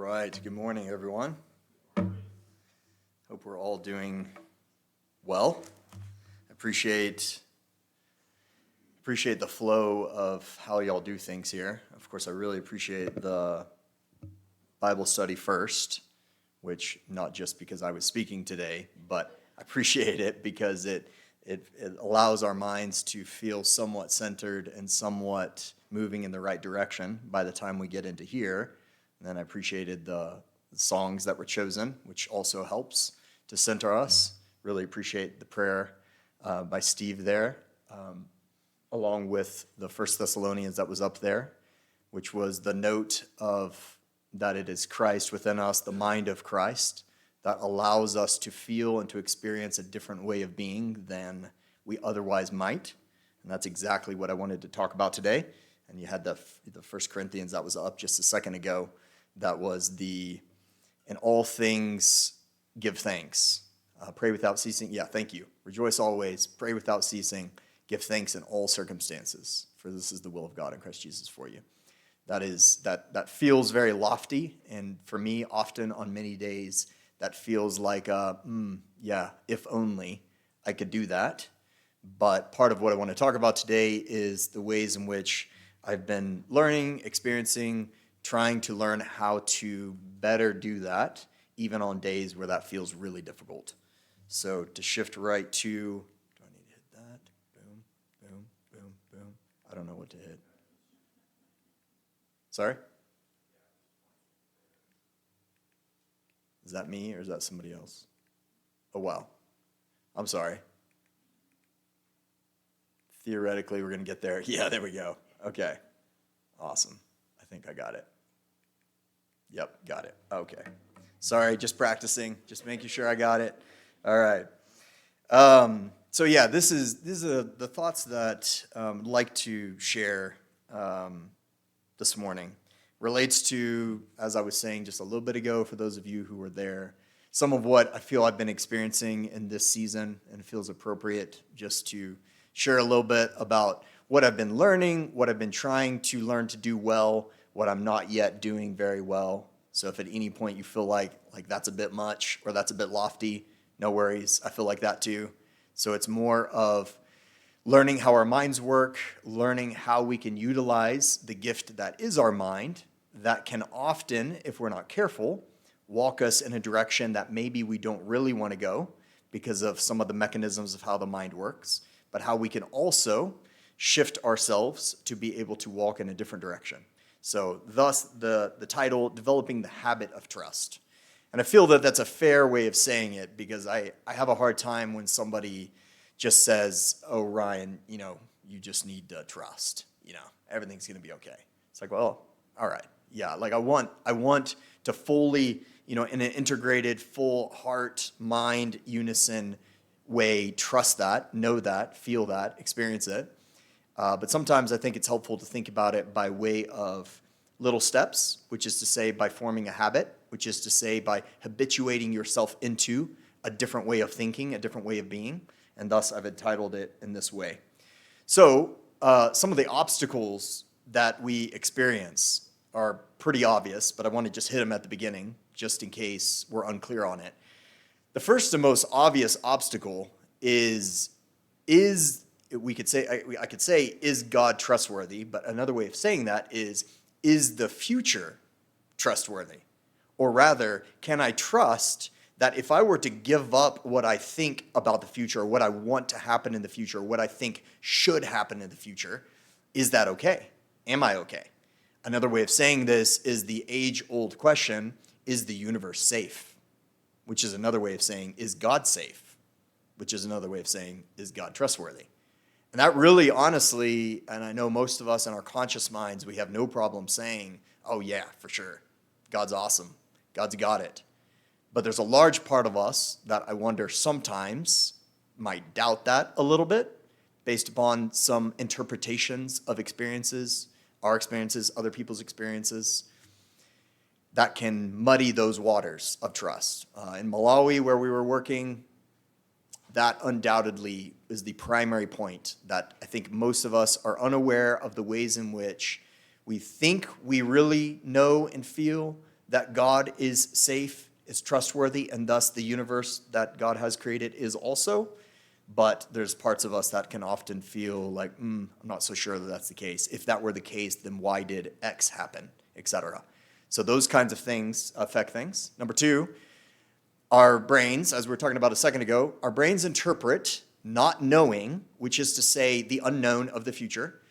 right, good morning, everyone. Hope we're all doing well. Appreciate the flow of how y'all do things here. Of course, I really appreciate the Bible study first, which not just because I was speaking today, but I appreciate it because it allows our minds to feel somewhat centered and somewhat moving in the right direction by the time we get into here. And then I appreciated the songs that were chosen, which also helps to center us. Really appreciate the prayer by Steve there, along with the First Thessalonians that was up there, which was the note of that it is Christ within us, the mind of Christ, that allows us to feel and to experience a different way of being than we otherwise might. And that's exactly what I wanted to talk about today. And you had the 1 Corinthians that was up just a second ago. That was in all things give thanks. Pray without ceasing. Yeah, thank you. Rejoice always. Pray without ceasing. Give thanks in all circumstances, for this is the will of God in Christ Jesus for you. That feels very lofty, and for me, often on many days, that feels like, if only I could do that. But part of what I want to talk about today is the ways in which I've been learning, experiencing, trying to learn how to better do that, even on days where that feels really difficult. So to shift right to, do I need to hit that? Boom, boom, boom, boom. I don't know what to hit. Sorry? Is that me or is that somebody else? Oh, wow. I'm sorry. Theoretically, we're going to get there. Yeah, there we go. Okay. Awesome. I think I got it. Yep, got it. Okay. Sorry, just practicing, just making sure I got it. All right. So yeah, this is the thoughts that I'd like to share this morning. Relates to, as I was saying just a little bit ago, for those of you who were there, some of what I feel I've been experiencing in this season, and it feels appropriate just to share a little bit about what I've been learning, what I've been trying to learn to do well, what I'm not yet doing very well. So if at any point you feel like that's a bit much or that's a bit lofty, no worries. I feel like that too. So it's more of learning how our minds work, learning how we can utilize the gift that is our mind that can often, if we're not careful, walk us in a direction that maybe we don't really want to go because of some of the mechanisms of how the mind works, but how we can also shift ourselves to be able to walk in a different direction. So thus the title, Developing the Habit of Trust. And I feel that that's a fair way of saying it because I have a hard time when somebody just says, oh, Ryan, you just need to trust. Everything's going to be okay. It's like, well, all right. Yeah, like I want to fully, in an integrated, full heart, mind, unison way, trust that, know that, feel that, experience it. But sometimes I think it's helpful to think about it by way of little steps, which is to say by forming a habit, which is to say by habituating yourself into a different way of thinking, a different way of being, and thus I've entitled it in this way. So some of the obstacles that we experience are pretty obvious, but I want to just hit them at the beginning, just in case we're unclear on it. The first and most obvious obstacle is we could say, I could say, is God trustworthy? But another way of saying that is the future trustworthy? Or rather, can I trust that if I were to give up what I think about the future, or what I want to happen in the future, or what I think should happen in the future, is that okay? Am I okay? Another way of saying this is the age-old question, is the universe safe? Which is another way of saying, is God safe? Which is another way of saying, is God trustworthy? And that really, honestly, and I know most of us in our conscious minds, we have no problem saying, oh yeah, for sure, God's awesome, God's got it. But there's a large part of us that I wonder sometimes might doubt that a little bit based upon some interpretations of experiences, our experiences, other people's experiences, that can muddy those waters of trust. In Malawi, where we were working, that undoubtedly is the primary point that I think most of us are unaware of the ways in which we think we really know and feel, that God is safe, is trustworthy, and thus the universe that God has created is also. But there's parts of us that can often feel like, I'm not so sure that that's the case. If that were the case, then why did X happen, etc. So those kinds of things affect things. Number two, our brains, as we were talking about a second ago, our brains interpret not knowing, which is to say the unknown of the future,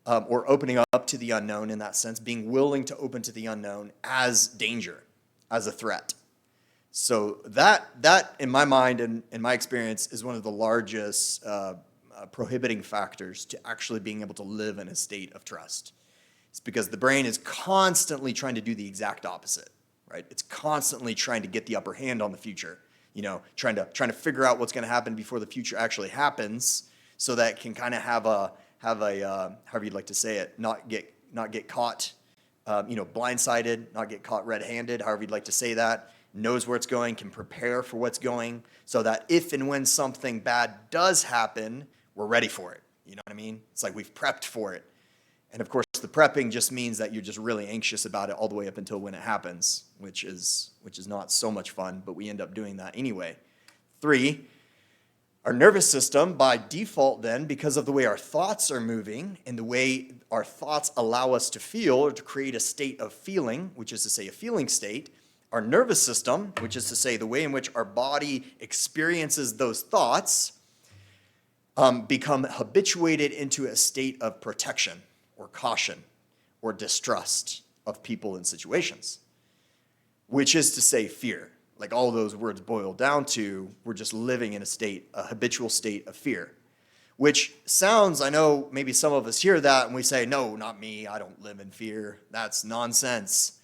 or opening up to the unknown in that sense, being willing to open to the unknown as danger, as a threat. So that in my mind and in my experience is one of the largest prohibiting factors to actually being able to live in a state of trust. It's because the brain is constantly trying to do the exact opposite, right? It's constantly trying to get the upper hand on the future, trying to figure out what's going to happen before the future actually happens, so that it can kind of have a however you'd like to say it, not get caught, blindsided, not get caught red-handed, however you'd like to say that. Knows where it's going, can prepare for what's going, so that if and when something bad does happen, we're ready for it. You know what I mean? It's like we've prepped for it. And of course, the prepping just means that you're just really anxious about it all the way up until when it happens, which is not so much fun, but we end up doing that anyway. 3, our nervous system, by default then, because of the way our thoughts are moving and the way our thoughts allow us to feel or to create a state of feeling, which is to say a feeling state, our nervous system, which is to say the way in which our body experiences those thoughts, become habituated into a state of protection or caution or distrust of people and situations, which is to say fear. Like all those words boil down to, we're just living in a habitual state of fear, which sounds, I know maybe some of us hear that and we say, no, not me, I don't live in fear. That's nonsense.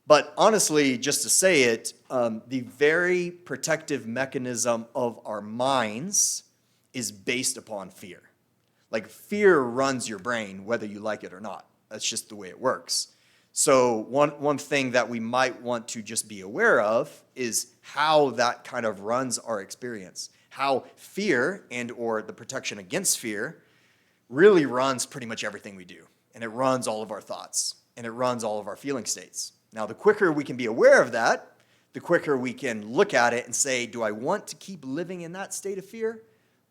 But honestly, just to say it, the very protective mechanism of our minds is based upon fear. Like fear runs your brain, whether you like it or not. That's just the way it works. So one thing that we might want to just be aware of is how that kind of runs our experience. How fear and or the protection against fear really runs pretty much everything we do. And it runs all of our thoughts. And it runs all of our feeling states. Now, the quicker we can be aware of that, the quicker we can look at it and say, do I want to keep living in that state of fear?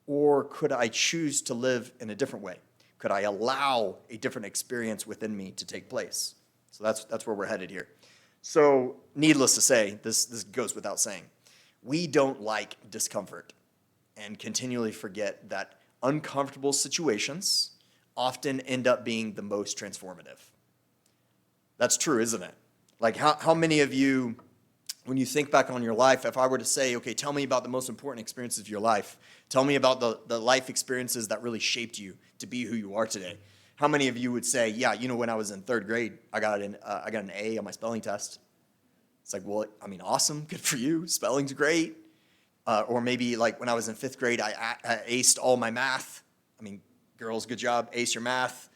Or could I choose to live in a different way? Could I allow a different experience within me to take place? So that's where we're headed here. So needless to say, this goes without saying, we don't like discomfort and continually forget that uncomfortable situations often end up being the most transformative. That's true, isn't it? Like how many of you, when you think back on your life, if I were to say, okay, tell me about the most important experiences of your life, tell me about the life experiences that really shaped you to be who you are today. How many of you would say, yeah, when I was in 3rd grade, I got an A on my spelling test? It's like, well, I mean, awesome, good for you, spelling's great. Or maybe like when I was in 5th grade, I aced all my math. I mean, girls, good job, ace your math.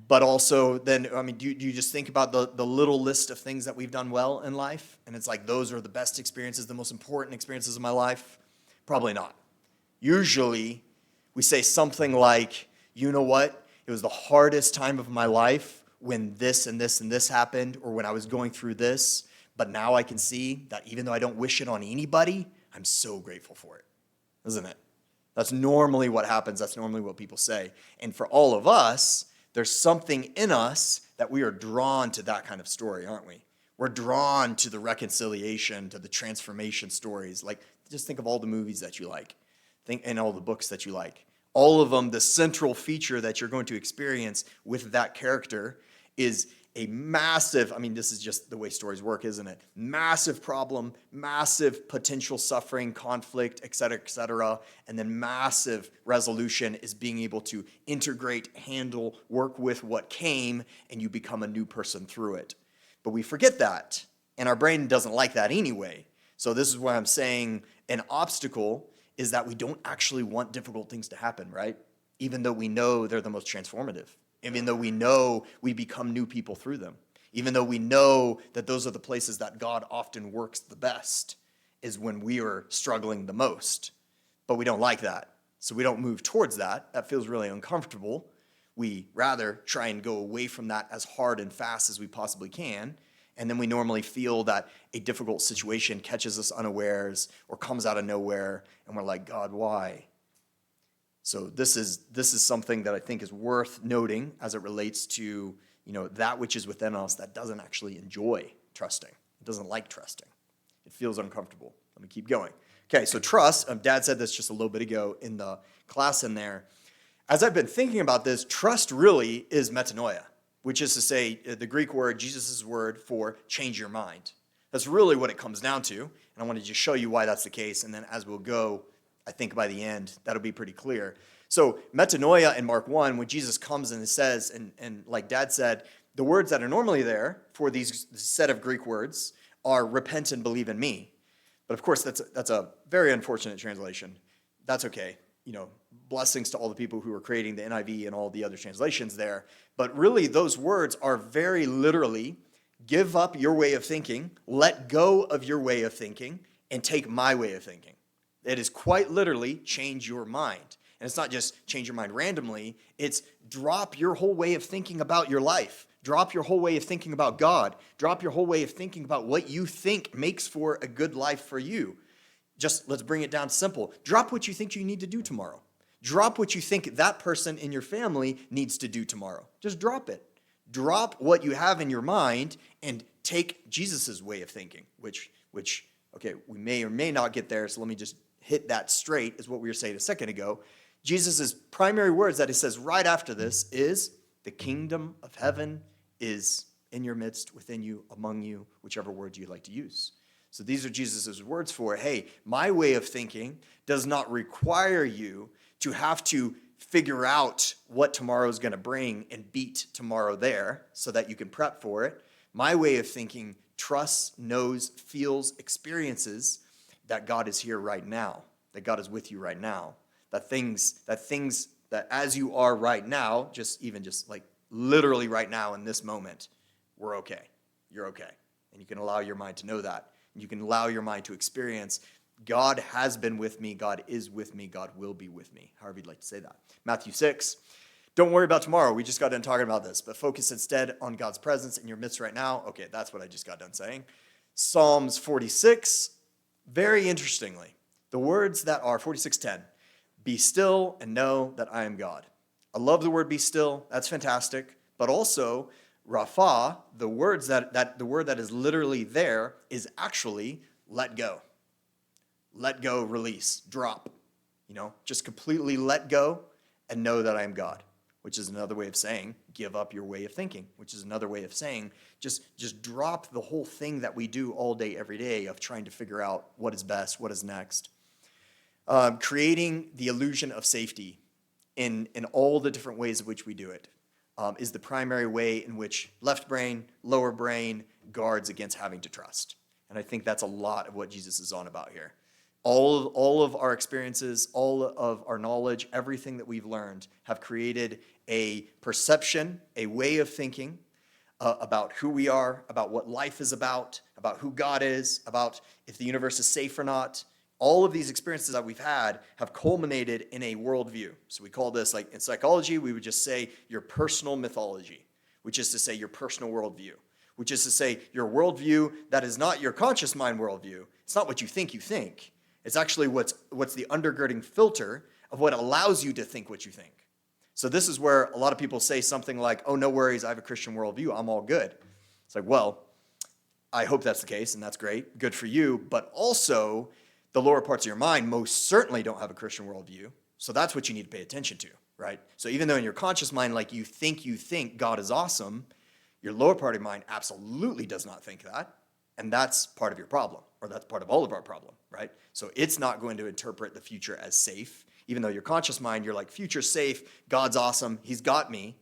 But also then, I mean, do you just think about the little list of things that we've done well in life? And it's like, those are the best experiences, the most important experiences of my life? Probably not. Usually, we say something like, you know what? It was the hardest time of my life when this and this and this happened, or when I was going through this. But now I can see that even though I don't wish it on anybody, I'm so grateful for it. Isn't it? That's normally what happens. That's normally what people say. And for all of us, there's something in us that we are drawn to that kind of story, aren't we? We're drawn to the reconciliation, to the transformation stories. Like, just think of all the movies that you like, and all the books that you like. All of them, the central feature that you're going to experience with that character is a massive, I mean, this is just the way stories work, isn't it? Massive problem, massive potential suffering, conflict, et cetera, and then massive resolution is being able to integrate, handle, work with what came, and you become a new person through it. But we forget that, and our brain doesn't like that anyway. So this is why I'm saying an obstacle is that we don't actually want difficult things to happen, right? Even though we know they're the most transformative. Even though we know we become new people through them. Even though we know that those are the places that God often works the best, is when we are struggling the most. But we don't like that. So we don't move towards that. That feels really uncomfortable. We rather try and go away from that as hard and fast as we possibly can. And then we normally feel that a difficult situation catches us unawares or comes out of nowhere, and we're like, God, why? So this is something that I think is worth noting as it relates to, that which is within us that doesn't actually enjoy trusting. It doesn't like trusting. It feels uncomfortable. Let me keep going. Okay, so trust, Dad said this just a little bit ago in the class in there. As I've been thinking about this, trust really is metanoia, which is to say the Greek word, Jesus' word for change your mind. That's really what it comes down to, and I want to just show you why that's the case, and then as we'll go, I think by the end, that'll be pretty clear. So metanoia in Mark 1, when Jesus comes and says, and like Dad said, the words that are normally there for these set of Greek words are repent and believe in me. But of course, that's a very unfortunate translation. That's okay. Blessings to all the people who are creating the NIV and all the other translations there. But really, those words are very literally, give up your way of thinking, let go of your way of thinking, and take my way of thinking. It is quite literally change your mind. And it's not just change your mind randomly. It's drop your whole way of thinking about your life. Drop your whole way of thinking about God. Drop your whole way of thinking about what you think makes for a good life for you. Just let's bring it down simple. Drop what you think you need to do tomorrow. Drop what you think that person in your family needs to do tomorrow. Just drop it. Drop what you have in your mind and take Jesus' way of thinking, which, okay, we may or may not get there, so let me just hit that straight, is what we were saying a second ago. Jesus' primary words that he says right after this is, the kingdom of heaven is in your midst, within you, among you, whichever word you like to use. So these are Jesus' words for, hey, my way of thinking does not require you to have to figure out what tomorrow is going to bring and beat tomorrow there so that you can prep for it. My way of thinking trusts, knows, feels, experiences that God is here right now, that God is with you right now, that things that as you are right now, just like literally right now in this moment, we're okay. You're okay. And you can allow your mind to know that. And you can allow your mind to experience God has been with me, God is with me, God will be with me, however you'd like to say that. Matthew 6, don't worry about tomorrow. We just got done talking about this, but focus instead on God's presence in your midst right now. Okay, that's what I just got done saying. Psalms 46, very interestingly, the words that are 46:10, be still and know that I am God. I love the word be still. That's fantastic. But also, Rapha, the word that is literally there is actually let go. Let go, release, drop. Just completely let go and know that I am God, which is another way of saying give up your way of thinking, which is another way of saying just drop the whole thing that we do all day, every day of trying to figure out what is best, what is next. Creating the illusion of safety in all the different ways in which we do it is the primary way in which left brain, lower brain guards against having to trust. And I think that's a lot of what Jesus is on about here. All of our experiences, all of our knowledge, everything that we've learned have created a perception, a way of thinking about who we are, about what life is about who God is, about if the universe is safe or not. All of these experiences that we've had have culminated in a worldview. So we call this, like in psychology, we would just say your personal mythology, which is to say your personal worldview, which is to say your worldview that is not your conscious mind worldview. It's not what you think you think. It's actually what's the undergirding filter of what allows you to think what you think. So this is where a lot of people say something like, oh, no worries, I have a Christian worldview, I'm all good. It's like, well, I hope that's the case, and that's great, good for you, but also the lower parts of your mind most certainly don't have a Christian worldview, so that's what you need to pay attention to, right? So even though in your conscious mind, like you think God is awesome, your lower part of your mind absolutely does not think that, and that's part of your problem, or that's part of all of our problem, right? So it's not going to interpret the future as safe, even though your conscious mind, you're like, future's safe, God's awesome, he's got me.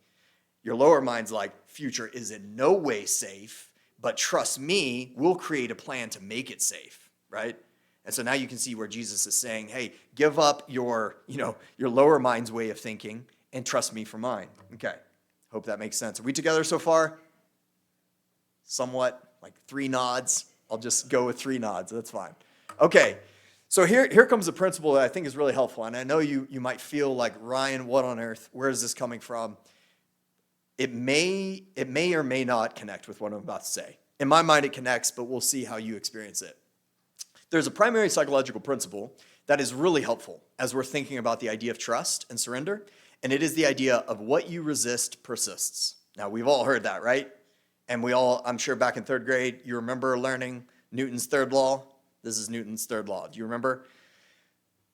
Your lower mind's like, future is in no way safe, but trust me, we'll create a plan to make it safe, right? And so now you can see where Jesus is saying, hey, give up your lower mind's way of thinking and trust me for mine. Okay, hope that makes sense. Are we together so far? Somewhat, like 3 nods. I'll just go with 3 nods. That's fine. Okay, so here comes a principle that I think is really helpful. And I know you might feel like, Ryan, what on earth? Where is this coming from? It may or may not connect with what I'm about to say. In my mind, it connects, but we'll see how you experience it. There's a primary psychological principle that is really helpful as we're thinking about the idea of trust and surrender, and it is the idea of what you resist persists. Now, we've all heard that, right? And we all, I'm sure back in third grade, you remember learning Newton's third law? This is Newton's third law. Do you remember?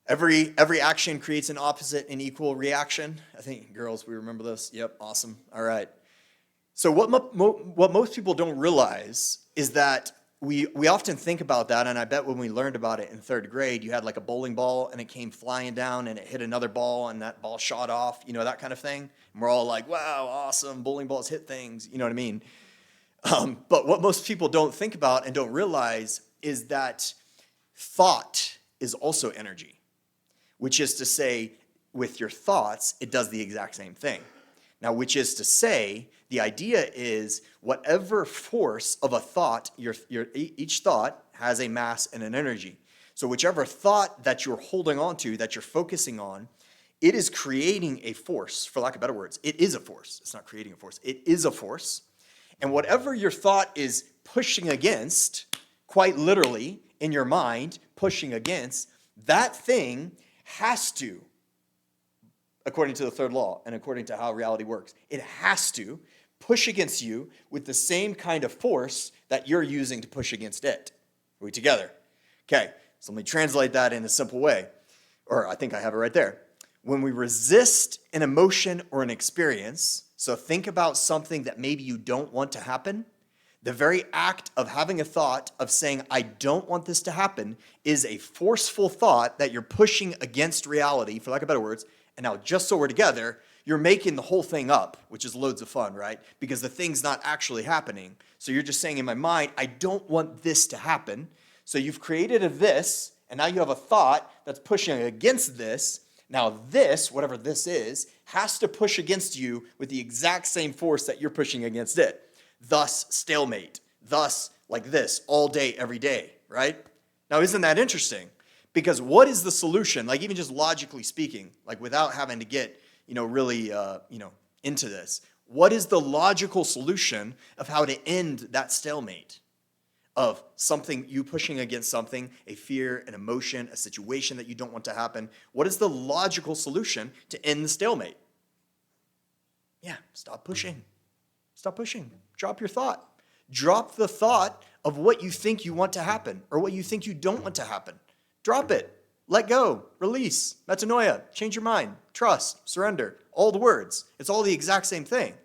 Every action creates an opposite and equal reaction. I think, girls, we remember this. Yep, awesome. All right. So what most people don't realize is that we often think about that, and I bet when we learned about it in third grade, you had like a bowling ball, and it came flying down, and it hit another ball, and that ball shot off, you know, that kind of thing. And we're all like, wow, awesome, bowling balls hit things, you know what I mean? But what most people don't think about and don't realize is that thought is also energy, which is to say, with your thoughts, it does the exact same thing. Now, which is to say, the idea is whatever force of a thought, each thought has a mass and an energy. So whichever thought that you're holding on to, that you're focusing on, it is creating a force, for lack of better words. It is a force. It's not creating a force. It is a force. And whatever your thought is pushing against, quite literally in your mind, pushing against, that thing has to, according to the third law and according to how reality works, it has to push against you with the same kind of force that you're using to push against it. Are we together? Okay, so let me translate that in a simple way. Or I think I have it right there. When we resist an emotion or an experience, so think about something that maybe you don't want to happen, the very act of having a thought of saying, I don't want this to happen, is a forceful thought that you're pushing against reality, for lack of better words. And now, just so we're together, you're making the whole thing up, which is loads of fun, right? Because the thing's not actually happening. So you're just saying in my mind, I don't want this to happen. So you've created a this, and now you have a thought that's pushing against this. Now this, whatever this is, has to push against you with the exact same force that you're pushing against it. Thus, stalemate. Thus, like this, all day, every day, right? Now, isn't that interesting? Because what is the solution? Like, even just logically speaking, like without having to get, really, into this. What is the logical solution of how to end that stalemate of something, you pushing against something, a fear, an emotion, a situation that you don't want to happen? What is the logical solution to end the stalemate? Yeah, stop pushing. Stop pushing. Drop your thought. Drop the thought of what you think you want to happen or what you think you don't want to happen. Drop it. Let go. Release. Metanoia. Change your mind. Trust. Surrender. All the words. It's all the exact same thing.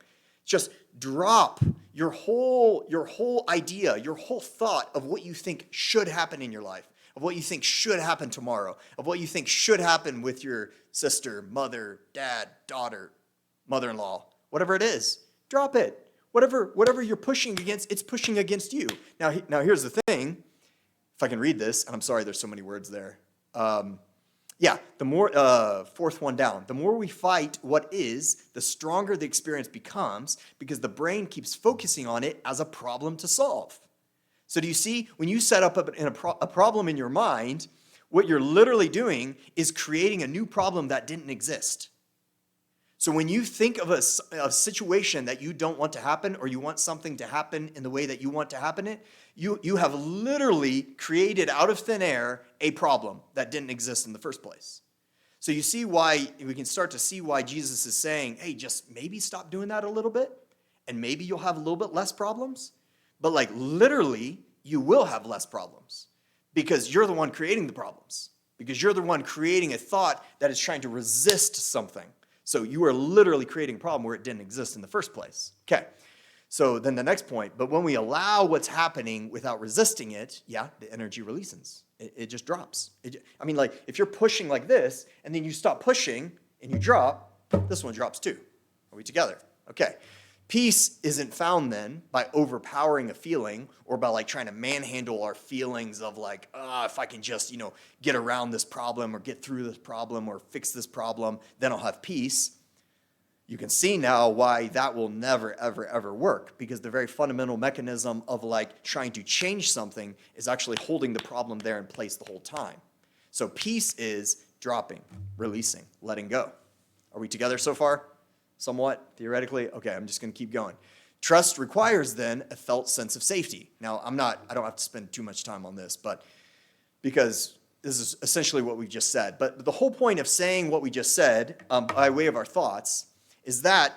Just drop your whole idea, your whole thought of what you think should happen in your life, of what you think should happen tomorrow, of what you think should happen with your sister, mother, dad, daughter, mother-in-law, whatever it is. Drop it. Whatever you're pushing against, it's pushing against you. Now here's the thing. If I can read this, and I'm sorry, there's so many words there. The more, fourth one down, the more we fight what is, the stronger the experience becomes because the brain keeps focusing on it as a problem to solve. So do you see, when you set up a problem in your mind, what you're literally doing is creating a new problem that didn't exist. So when you think of a situation that you don't want to happen or you want something to happen in the way that you want to happen it, you have literally created out of thin air a problem that didn't exist in the first place. So you see why, we can start to see why Jesus is saying, hey, just maybe stop doing that a little bit and maybe you'll have a little bit less problems. But like literally, you will have less problems because you're the one creating the problems, because you're the one creating a thought that is trying to resist something. So you are literally creating a problem where it didn't exist in the first place. Okay, so then the next point, but when we allow what's happening without resisting it, the energy releases. It just drops. If you're pushing like this, and then you stop pushing, and you drop, this one drops too. Are we together? Okay. Peace isn't found then by overpowering a feeling or by like trying to manhandle our feelings of like, if I can just, get around this problem or get through this problem or fix this problem, then I'll have peace. You can see now why that will never, ever, ever work because the very fundamental mechanism of like trying to change something is actually holding the problem there in place the whole time. So peace is dropping, releasing, letting go. Are we together so far? Somewhat, theoretically? Okay, I'm just going to keep going. Trust requires then a felt sense of safety. Now, I don't have to spend too much time on this, but because this is essentially what we just said. But the whole point of saying what we just said, by way of our thoughts, is that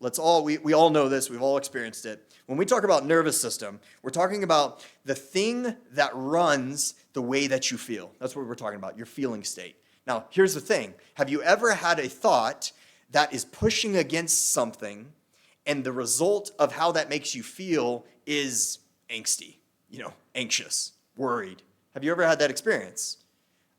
we all know this, we've all experienced it. When we talk about nervous system, we're talking about the thing that runs the way that you feel. That's what we're talking about, your feeling state. Now, here's the thing. Have you ever had a thought that is pushing against something, and the result of how that makes you feel is angsty, anxious, worried? Have you ever had that experience?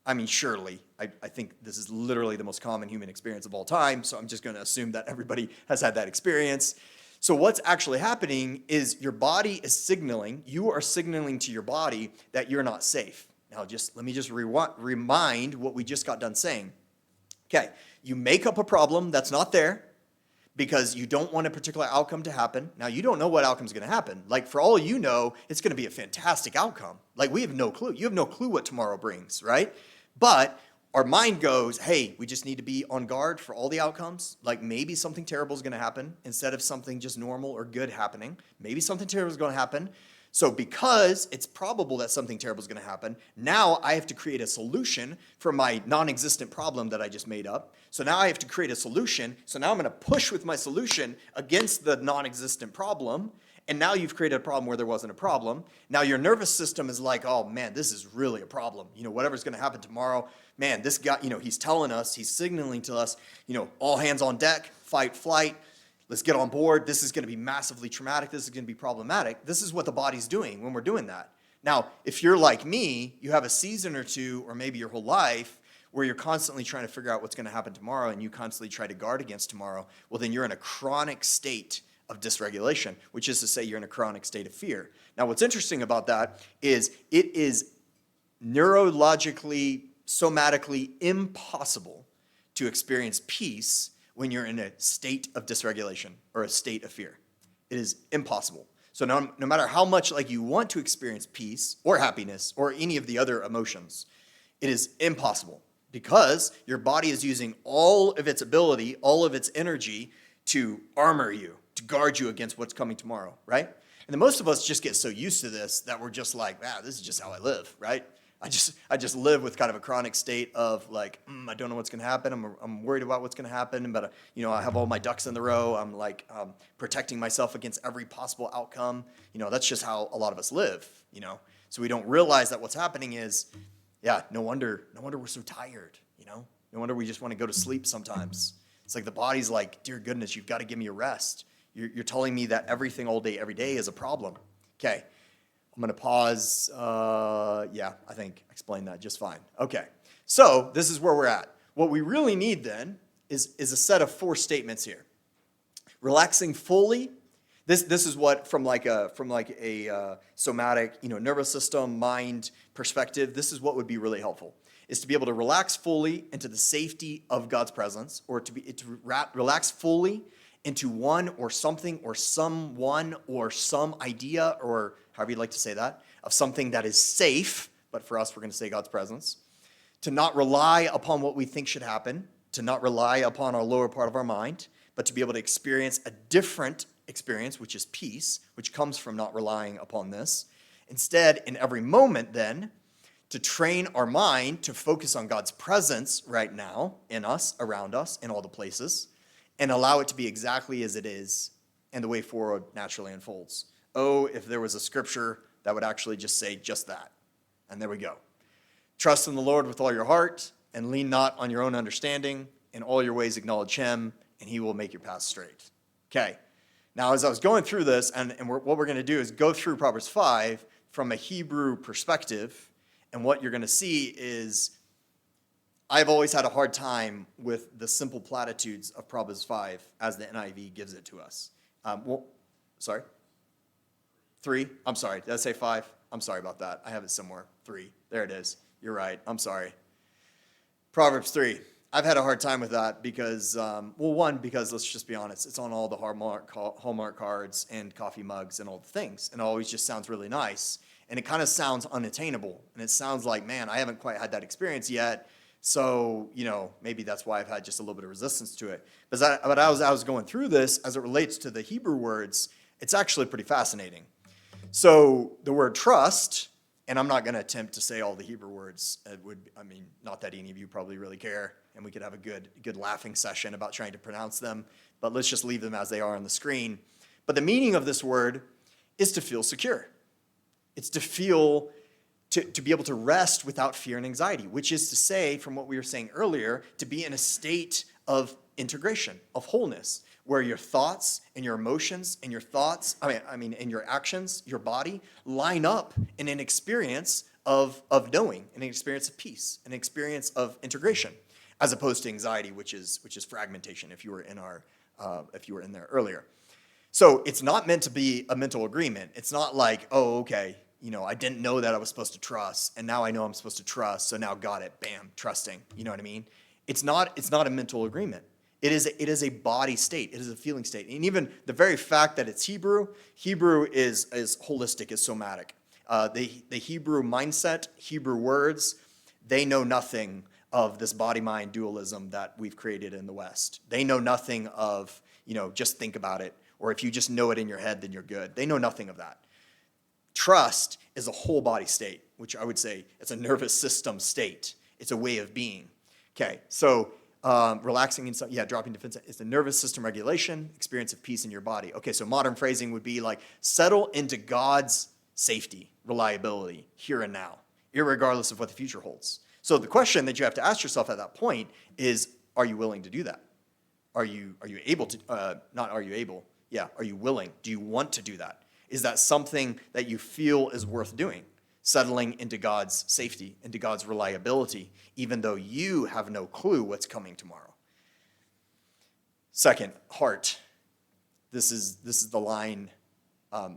I mean, surely. I think this is literally the most common human experience of all time, so I'm just going to assume that everybody has had that experience. So what's actually happening is your body is signaling, you are signaling to your body that you're not safe. Now, let me just remind what we just got done saying. Okay, you make up a problem that's not there because you don't want a particular outcome to happen. Now, you don't know what outcome is going to happen. Like, for all you know, it's going to be a fantastic outcome. Like, we have no clue. You have no clue what tomorrow brings, right? But our mind goes, hey, we just need to be on guard for all the outcomes. Like, maybe something terrible is going to happen instead of something just normal or good happening. Maybe something terrible is going to happen. So because it's probable that something terrible is going to happen, now I have to create a solution for my non-existent problem that I just made up. So now I have to create a solution. So now I'm going to push with my solution against the non-existent problem. And now you've created a problem where there wasn't a problem. Now your nervous system is like, oh man, this is really a problem. Whatever's going to happen tomorrow, man, this guy, he's telling us, he's signaling to us, all hands on deck, fight, flight. Let's get on board. This is going to be massively traumatic. This is going to be problematic. This is what the body's doing when we're doing that. Now, if you're like me, you have a season or two, or maybe your whole life, where you're constantly trying to figure out what's going to happen tomorrow, and you constantly try to guard against tomorrow, well, then you're in a chronic state of dysregulation, which is to say you're in a chronic state of fear. Now, what's interesting about that is it is neurologically, somatically impossible to experience peace when you're in a state of dysregulation or a state of fear. It is impossible. So no matter how much you want to experience peace or happiness or any of the other emotions, it is impossible because your body is using all of its ability, all of its energy to armor you, to guard you against what's coming tomorrow, right? And then most of us just get so used to this that we're just like, this is just how I live, right? I just live with kind of a chronic state of I don't know what's going to happen. I'm worried about what's going to happen, but I have all my ducks in the row. I'm protecting myself against every possible outcome. That's just how a lot of us live. So we don't realize that what's happening is, no wonder we're so tired. No wonder we just want to go to sleep sometimes. It's like the body's like, dear goodness, you've got to give me a rest. You're telling me that everything all day, every day is a problem. Okay. I'm going to pause. I think I explained that just fine. Okay, so this is where we're at. What we really need then is a set of 4 statements here. Relaxing fully. This is what from a somatic, nervous system, mind perspective. This is what would be really helpful. Is to be able to relax fully into the safety of God's presence, or to relax fully into one or something or someone or some idea, or however you'd like to say that, of something that is safe, but for us, we're going to say God's presence. To not rely upon what we think should happen, to not rely upon our lower part of our mind, but to be able to experience a different experience, which is peace, which comes from not relying upon this. Instead, in every moment then, to train our mind to focus on God's presence right now, in us, around us, in all the places, and allow it to be exactly as it is, and the way forward naturally unfolds. Oh, if there was a scripture that would actually just say just that. And there we go. Trust in the Lord with all your heart, and lean not on your own understanding. In all your ways acknowledge him, and he will make your path straight. Okay. Now, as I was going through this, what we're going to do is go through Proverbs 5 from a Hebrew perspective, and what you're going to see is I've always had a hard time with the simple platitudes of Proverbs 5 as the NIV gives it to us. Sorry? 3? I'm sorry. Did I say 5? I'm sorry about that. I have it somewhere. 3. There it is. You're right. I'm sorry. Proverbs 3. I've had a hard time with that because, because let's just be honest, it's on all the Hallmark cards and coffee mugs and all the things, and it always just sounds really nice, and it kind of sounds unattainable, and it sounds like, man, I haven't quite had that experience yet. So, maybe that's why I've had just a little bit of resistance to it. But as I was going through this, as it relates to the Hebrew words, It's actually pretty fascinating. So the word trust, and I'm not going to attempt to say all the Hebrew words. Not that any of you probably really care, and we could have a good laughing session about trying to pronounce them, but let's just leave them as they are on the screen. But the meaning of this word is to feel secure. It's to feel, to be able to rest without fear and anxiety, which is to say, from what we were saying earlier, to be in a state of integration, of wholeness, where your thoughts and your emotions and your thoughts, and your actions, your body, line up in an experience of knowing, an experience of peace, an experience of integration, as opposed to anxiety, which is fragmentation, if you were in there earlier. So it's not meant to be a mental agreement. It's not like, oh, okay, I didn't know that I was supposed to trust, and now I know I'm supposed to trust, so now got it, bam, trusting. You know what I mean? It's not a mental agreement. It is a body state. It is a feeling state. And even the very fact that it's Hebrew is holistic, is somatic. The Hebrew mindset, Hebrew words, they know nothing of this body-mind dualism that we've created in the West. They know nothing of, just think about it, or if you just know it in your head, then you're good. They know nothing of that. Trust is a whole body state, which I would say it's a nervous system state. It's a way of being. Okay, so relaxing and dropping defense is the nervous system regulation, experience of peace in your body. Okay, so modern phrasing would be like settle into God's safety, reliability, here and now, irregardless of what the future holds. So the question that you have to ask yourself at that point is, are you willing to do that? Are you able to, not are you able, are you willing? Do you want to do that? Is that something that you feel is worth doing? Settling into God's safety, into God's reliability, even though you have no clue what's coming tomorrow. Second, heart. This is the line. I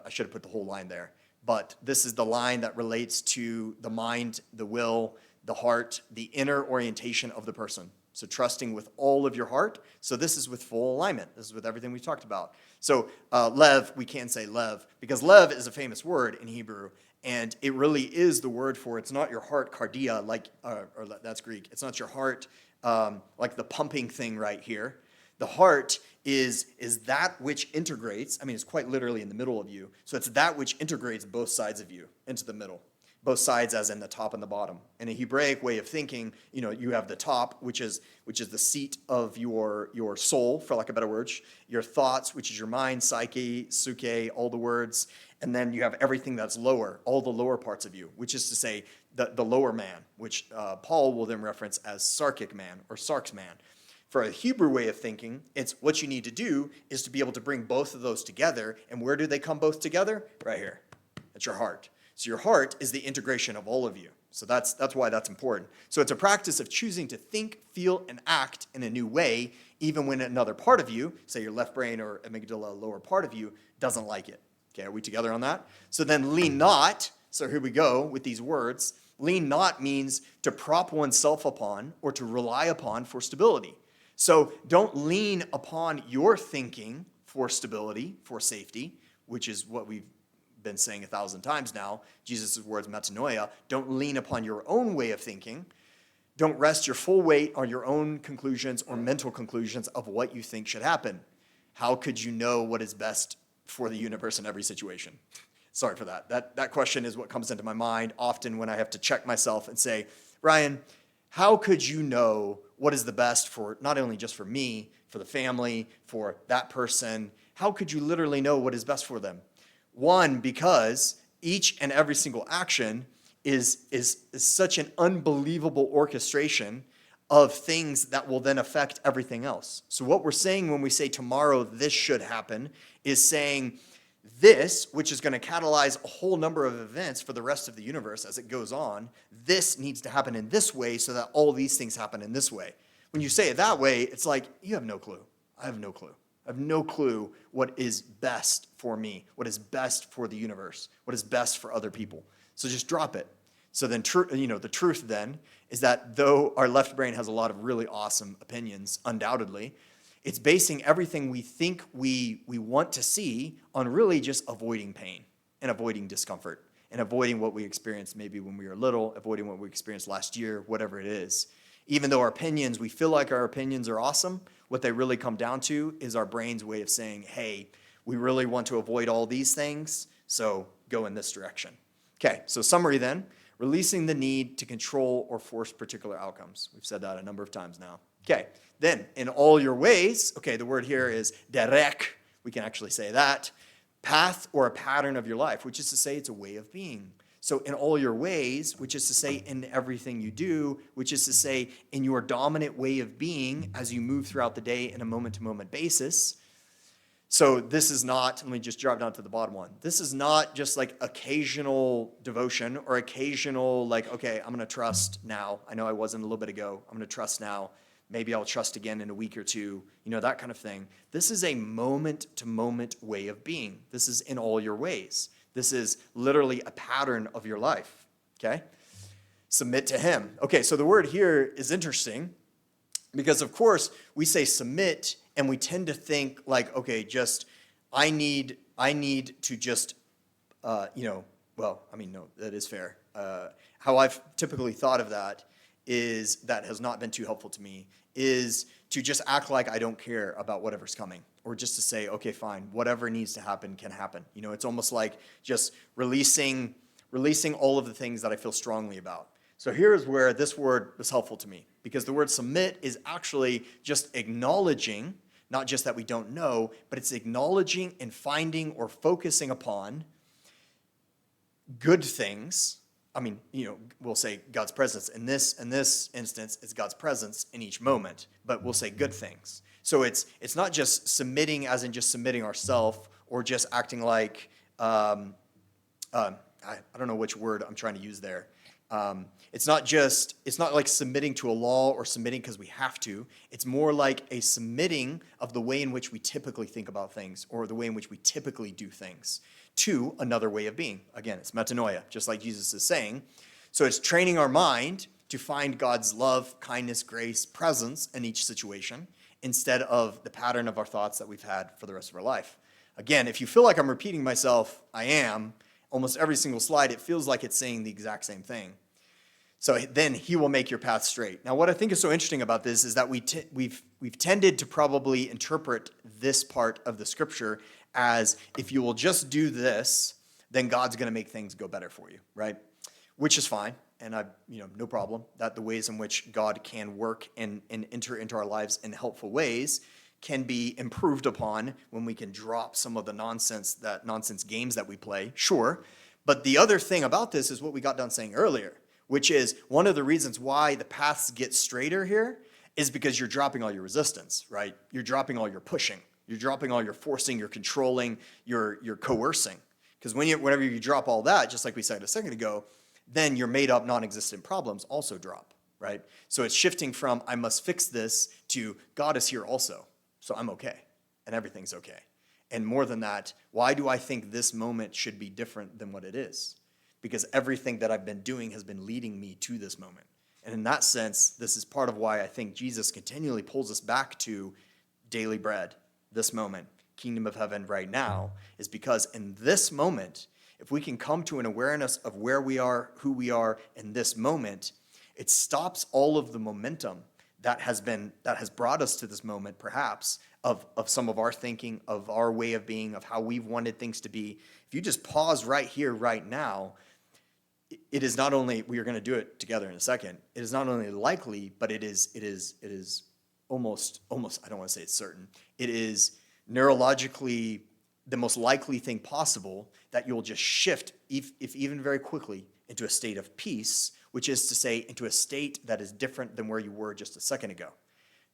should have put the whole line there, but this is the line that relates to the mind, the will, the heart, the inner orientation of the person. So trusting with all of your heart. So this is with full alignment. This is with everything we've talked about. So lev, we can say lev, because lev is a famous word in Hebrew, and it really is the word for, it's not your heart, cardia, or that's Greek. It's not your heart, like the pumping thing right here. The heart is that which integrates, it's quite literally in the middle of you. So it's that which integrates both sides of you into the middle. Both sides as in the top and the bottom. In a Hebraic way of thinking, you have the top, which is the seat of your soul, for lack of better words, your thoughts, which is your mind, psyche, suke, all the words, and then you have everything that's lower, all the lower parts of you, which is to say the lower man, which Paul will then reference as sarkic man or sarx man. For a Hebrew way of thinking, it's what you need to do is to be able to bring both of those together, and where do they come both together? Right here. It's your heart. So your heart is the integration of all of you. So that's why that's important. So it's a practice of choosing to think, feel, and act in a new way, even when another part of you, say your left brain or amygdala, lower part of you, doesn't like it. Okay, are we together on that? So then lean not, so here we go with these words. Lean not means to prop oneself upon or to rely upon for stability. So don't lean upon your thinking for stability, for safety, which is what we've been saying 1,000 times now. Jesus' words, metanoia. Don't lean upon your own way of thinking. Don't rest your full weight on your own conclusions or mental conclusions of what you think should happen. How could you know what is best for the universe in every situation? Sorry for that. That question is what comes into my mind often when I have to check myself and say, Ryan, how could you know what is the best for not only just for me, for the family, for that person? How could you literally know what is best for them? One, because each and every single action is such an unbelievable orchestration of things that will then affect everything else. So what we're saying when we say tomorrow this should happen is saying this, which is going to catalyze a whole number of events for the rest of the universe as it goes on, this needs to happen in this way so that all these things happen in this way. When you say it that way, it's like, you have no clue. I have no clue. I have no clue what is best for me, what is best for the universe, what is best for other people. So just drop it. So then, the truth then is that though our left brain has a lot of really awesome opinions, undoubtedly, it's basing everything we think we want to see on really just avoiding pain and avoiding discomfort and avoiding what we experienced maybe when we were little, avoiding what we experienced last year, whatever it is. Even though we feel like our opinions are awesome, what they really come down to is our brain's way of saying, hey, We really want to avoid all these things, so go in this direction. Okay, so summary then, releasing the need to control or force particular outcomes. We've said that a number of times now. Okay, then in all your ways, okay, the word here is derek. We can actually say that. Path or a pattern of your life, which is to say it's a way of being. So in all your ways, which is to say in everything you do, which is to say in your dominant way of being as you move throughout the day in a moment-to-moment basis. So this is not, let me just drop down to the bottom one. This is not just like occasional devotion or occasional like, okay, I'm going to trust now. I know I wasn't a little bit ago. I'm going to trust now. Maybe I'll trust again in a week or two, that kind of thing. This is a moment-to-moment way of being. This is in all your ways. This is literally a pattern of your life, okay? Submit to him. Okay, so the word here is interesting because, of course, we say submit, and we tend to think like, okay, just I need to just, no, that is fair. How I've typically thought of that is that has not been too helpful to me, is to just act like I don't care about whatever's coming, or just to say, okay, fine, whatever needs to happen can happen. It's almost like just releasing all of the things that I feel strongly about. So here's where this word was helpful to me, because the word submit is actually just acknowledging, not just that we don't know, but it's acknowledging and finding or focusing upon good things. We'll say God's presence. In this instance, it's God's presence in each moment, but we'll say good things. So it's not just submitting as in just submitting ourselves or just acting like, I don't know which word I'm trying to use there. It's not like submitting to a law or submitting because we have to. It's more like a submitting of the way in which we typically think about things or the way in which we typically do things to another way of being. Again, it's metanoia, just like Jesus is saying. So it's training our mind to find God's love, kindness, grace, presence in each situation instead of the pattern of our thoughts that we've had for the rest of our life. Again, if you feel like I'm repeating myself, I am. Almost every single slide, it feels like it's saying the exact same thing. So then he will make your path straight. Now, what I think is so interesting about this is that we've tended to probably interpret this part of the scripture as if you will just do this, then God's going to make things go better for you, right? Which is fine, and no problem. That the ways in which God can work and enter into our lives in helpful ways can be improved upon when we can drop some of the nonsense games that we play, sure. But the other thing about this is what we got done saying earlier, which is one of the reasons why the paths get straighter here is because you're dropping all your resistance, right? You're dropping all your pushing. You're dropping all your forcing, you're controlling, you're coercing. Because whenever you drop all that, just like we said a second ago, then your made up non-existent problems also drop, right? So it's shifting from I must fix this to God is here also, so I'm okay, and everything's okay. And more than that, why do I think this moment should be different than what it is? Because everything that I've been doing has been leading me to this moment. And in that sense, this is part of why I think Jesus continually pulls us back to daily bread, this moment, kingdom of heaven right now, is because in this moment, if we can come to an awareness of where we are, who we are in this moment, it stops all of the momentum that has brought us to this moment, perhaps, of some of our thinking, of our way of being, of how we've wanted things to be. If you just pause right here, right now, it is not only, we are going to do it together in a second, it is not only likely, but it is almost, I don't want to say it's certain, it is neurologically the most likely thing possible that you'll just shift, if even very quickly, into a state of peace, which is to say into a state that is different than where you were just a second ago.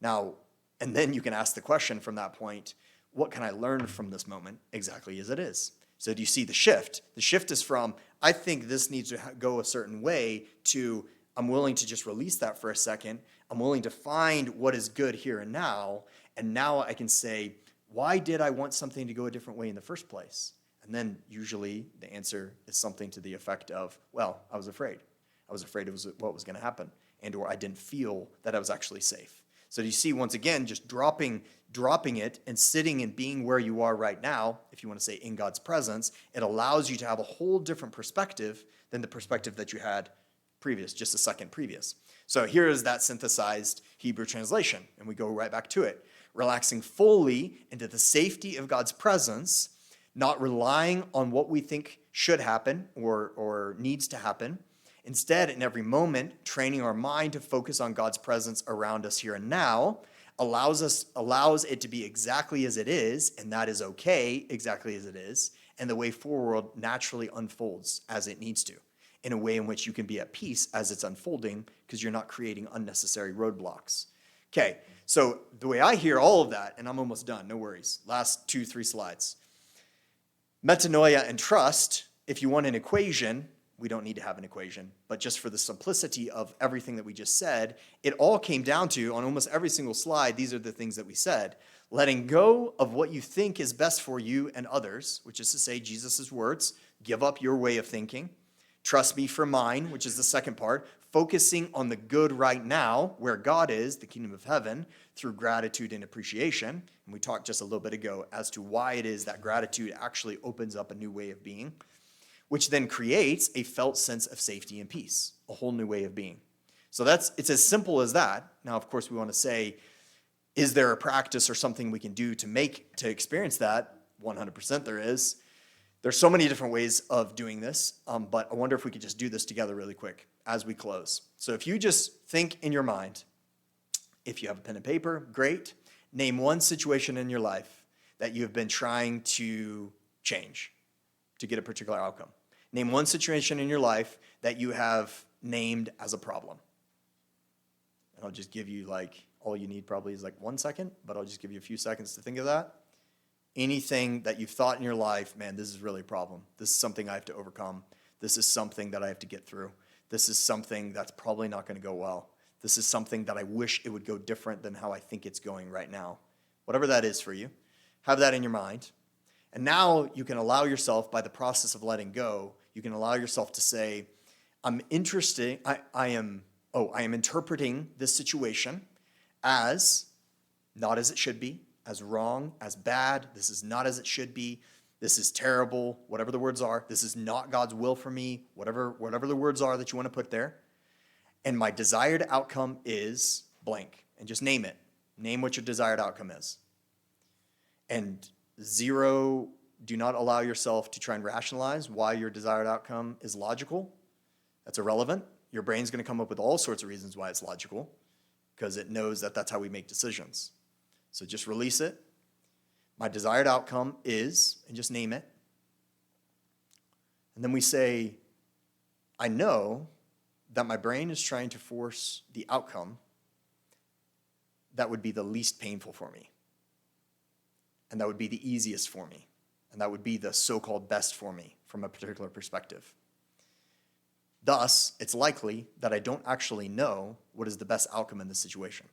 Now, and then you can ask the question from that point, what can I learn from this moment exactly as it is? So do you see the shift? The shift is from, I think this needs to go a certain way, to I'm willing to just release that for a second. I'm willing to find what is good here and now I can say, why did I want something to go a different way in the first place? And then usually the answer is something to the effect of, well, I was afraid. I was afraid it was what was going to happen, and or I didn't feel that I was actually safe. So you see, once again, just dropping it and sitting and being where you are right now, if you want to say in God's presence, it allows you to have a whole different perspective than the perspective that you had previous, just a second previous. So here is that synthesized Hebrew translation, and we go right back to it. Relaxing fully into the safety of God's presence not relying on what we think should happen or needs to happen. Instead, in every moment, training our mind to focus on God's presence around us here and now allows it to be exactly as it is, and that is okay, exactly as it is, and the way forward naturally unfolds as it needs to, in a way in which you can be at peace as it's unfolding because you're not creating unnecessary roadblocks. Okay, so the way I hear all of that, and I'm almost done, no worries, last 2-3 slides. Metanoia and trust, if you want an equation, we don't need to have an equation, but just for the simplicity of everything that we just said, it all came down to, on almost every single slide, these are the things that we said. Letting go of what you think is best for you and others, which is to say Jesus' words, give up your way of thinking. Trust me for mine, which is the second part. Focusing on the good right now, where God is, the kingdom of heaven, through gratitude and appreciation. And we talked just a little bit ago as to why it is that gratitude actually opens up a new way of being, which then creates a felt sense of safety and peace, a whole new way of being. So it's as simple as that. Now, of course, we want to say, is there a practice or something we can do to experience that? 100% there is. There's so many different ways of doing this, but I wonder if we could just do this together really quick as we close. So if you just think in your mind, if you have a pen and paper, great. Name one situation in your life that you have been trying to change to get a particular outcome. Name one situation in your life that you have named as a problem. And I'll just give you all you need probably is 1 second, but I'll just give you a few seconds to think of that. Anything that you've thought in your life, man, this is really a problem. This is something I have to overcome. This is something that I have to get through. This is something that's probably not going to go well. This is something that I wish it would go different than how I think it's going right now. Whatever that is for you, have that in your mind. And now you can allow yourself, by the process of letting go, you can allow yourself to say, I am interpreting this situation as not as it should be, as wrong, as bad. This is not as it should be. This is terrible, whatever the words are. This is not God's will for me, whatever the words are that you want to put there. And my desired outcome is blank. And just name it. Name what your desired outcome is. And 0, do not allow yourself to try and rationalize why your desired outcome is logical. That's irrelevant. Your brain's going to come up with all sorts of reasons why it's logical because it knows that that's how we make decisions. So just release it. My desired outcome is, and just name it. And then we say, I know that my brain is trying to force the outcome that would be the least painful for me. And that would be the easiest for me. And that would be the so-called best for me from a particular perspective. Thus, it's likely that I don't actually know what is the best outcome in this situation.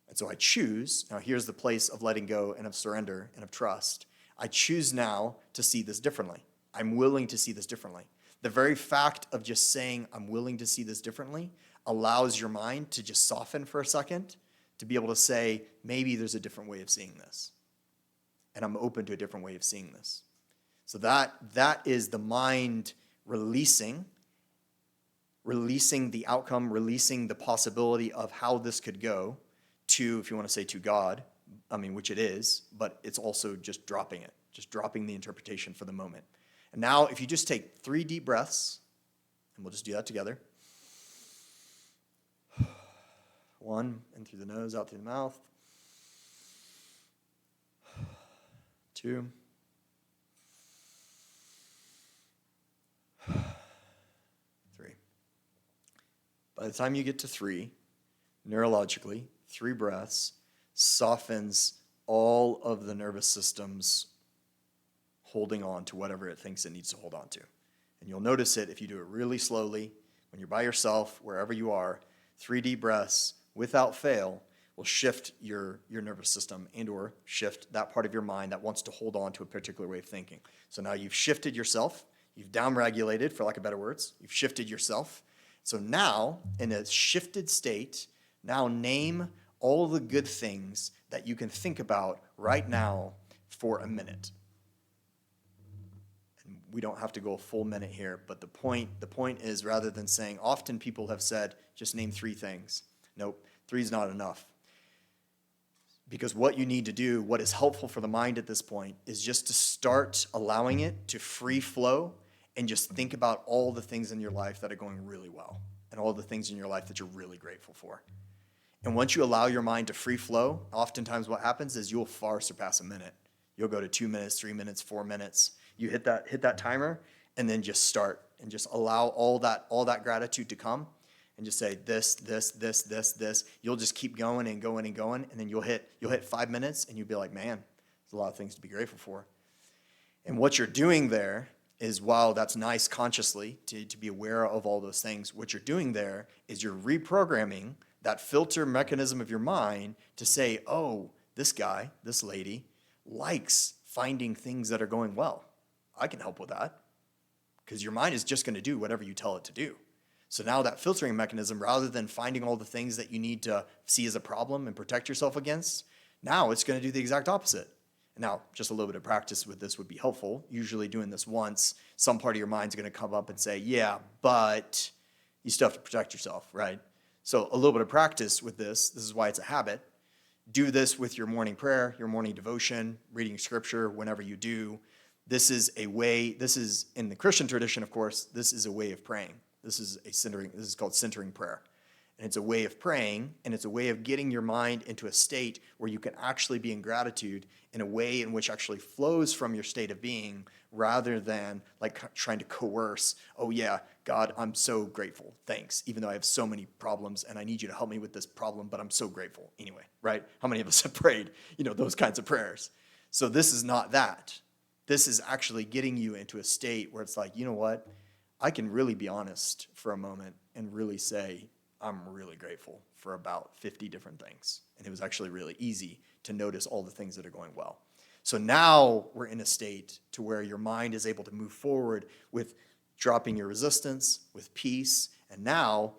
And so I choose, now here's the place of letting go and of surrender and of trust. I choose now to see this differently. I'm willing to see this differently. The very fact of just saying I'm willing to see this differently allows your mind to just soften for a second, to be able to say, maybe there's a different way of seeing this. And I'm open to a different way of seeing this. So that is the mind releasing the outcome, releasing the possibility of how this could go to, if you want to say to God, which it is, but it's also just dropping it, just dropping the interpretation for the moment. And now if you just take 3 deep breaths, and we'll just do that together. 1, in through the nose, out through the mouth. 2. 3. By the time you get to 3, neurologically, 3 breaths softens all of the nervous system's holding on to whatever it thinks it needs to hold on to. And you'll notice it if you do it really slowly, when you're by yourself, wherever you are, 3 deep breaths without fail will shift your nervous system and or shift that part of your mind that wants to hold on to a particular way of thinking. So now you've shifted yourself, you've downregulated, for lack of better words, you've shifted yourself. So now, in a shifted state, now name all the good things that you can think about right now for a minute. And we don't have to go a full minute here, but the point is, rather than saying, often people have said, just name 3 things. Nope, 3 is not enough. Because what you need to do, what is helpful for the mind at this point, is just to start allowing it to free flow and just think about all the things in your life that are going really well and all the things in your life that you're really grateful for. And once you allow your mind to free flow, oftentimes what happens is you'll far surpass a minute. You'll go to 2 minutes, 3 minutes, 4 minutes. You hit that timer and then just start and just allow all that gratitude to come and just say this, this, this, this, this. You'll just keep going and going and going, and then you'll hit 5 minutes and you'll be like, man, there's a lot of things to be grateful for. And what you're doing there is, while that's nice consciously to be aware of all those things, what you're doing there is you're reprogramming that filter mechanism of your mind to say, oh, this guy, this lady likes finding things that are going well. I can help with that, because your mind is just going to do whatever you tell it to do. So now that filtering mechanism, rather than finding all the things that you need to see as a problem and protect yourself against, now it's going to do the exact opposite. And now, just a little bit of practice with this would be helpful. Usually doing this once, some part of your mind's going to come up and say, yeah, but you still have to protect yourself, right? So a little bit of practice with this is why it's a habit. Do this with your morning prayer, your morning devotion, reading scripture, whenever you do. This is in the Christian tradition, of course, this is a way of praying. This is called centering prayer. And it's a way of praying, and it's a way of getting your mind into a state where you can actually be in gratitude in a way in which actually flows from your state of being, rather than like trying to coerce, oh yeah, God, I'm so grateful, thanks, even though I have so many problems and I need you to help me with this problem, but I'm so grateful anyway, right? How many of us have prayed, those kinds of prayers? So this is not that. This is actually getting you into a state where it's like, you know what? I can really be honest for a moment and really say, I'm really grateful for about 50 different things. And it was actually really easy to notice all the things that are going well. So now we're in a state to where your mind is able to move forward with dropping your resistance, with peace. And now,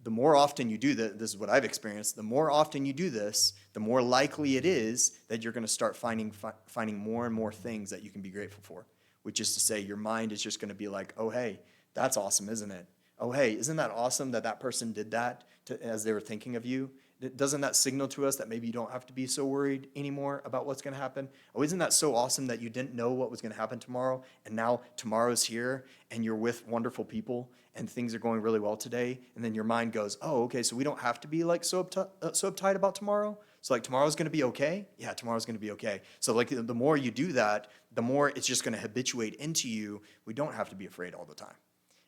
the more often you do this is what I've experienced, the more often you do this, the more likely it is that you're going to start finding more and more things that you can be grateful for, which is to say your mind is just going to be like, oh, hey, that's awesome, isn't it? Oh, hey, isn't that awesome that person did that as they were thinking of you? Doesn't that signal to us that maybe you don't have to be so worried anymore about what's going to happen? Oh, isn't that so awesome that you didn't know what was going to happen tomorrow, and now tomorrow's here, and you're with wonderful people, and things are going really well today, and then your mind goes, oh, okay, so we don't have to be like so uptight about tomorrow? So like tomorrow's going to be okay? Yeah, tomorrow's going to be okay. So like the more you do that, the more it's just going to habituate into you. We don't have to be afraid all the time.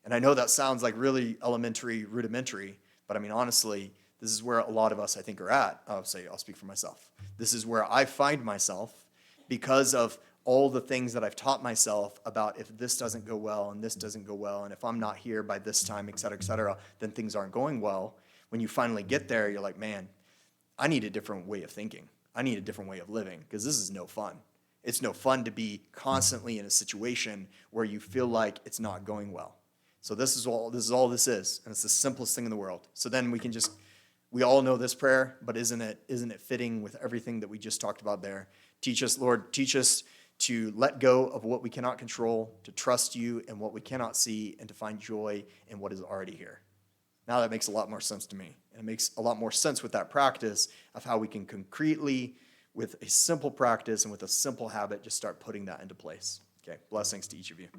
And I know that sounds like really elementary, rudimentary, but I mean, honestly, this is where a lot of us, I think, are at. I'll speak for myself. This is where I find myself because of all the things that I've taught myself about if this doesn't go well and this doesn't go well, and if I'm not here by this time, et cetera, then things aren't going well. When you finally get there, you're like, man, I need a different way of thinking. I need a different way of living, because this is no fun. It's no fun to be constantly in a situation where you feel like it's not going well. So this is all this is, and it's the simplest thing in the world. So then we all know this prayer, but isn't it fitting with everything that we just talked about there? Lord, teach us to let go of what we cannot control, to trust you in what we cannot see, and to find joy in what is already here. Now that makes a lot more sense to me. And it makes a lot more sense with that practice of how we can concretely, with a simple practice and with a simple habit, just start putting that into place. Okay, blessings to each of you.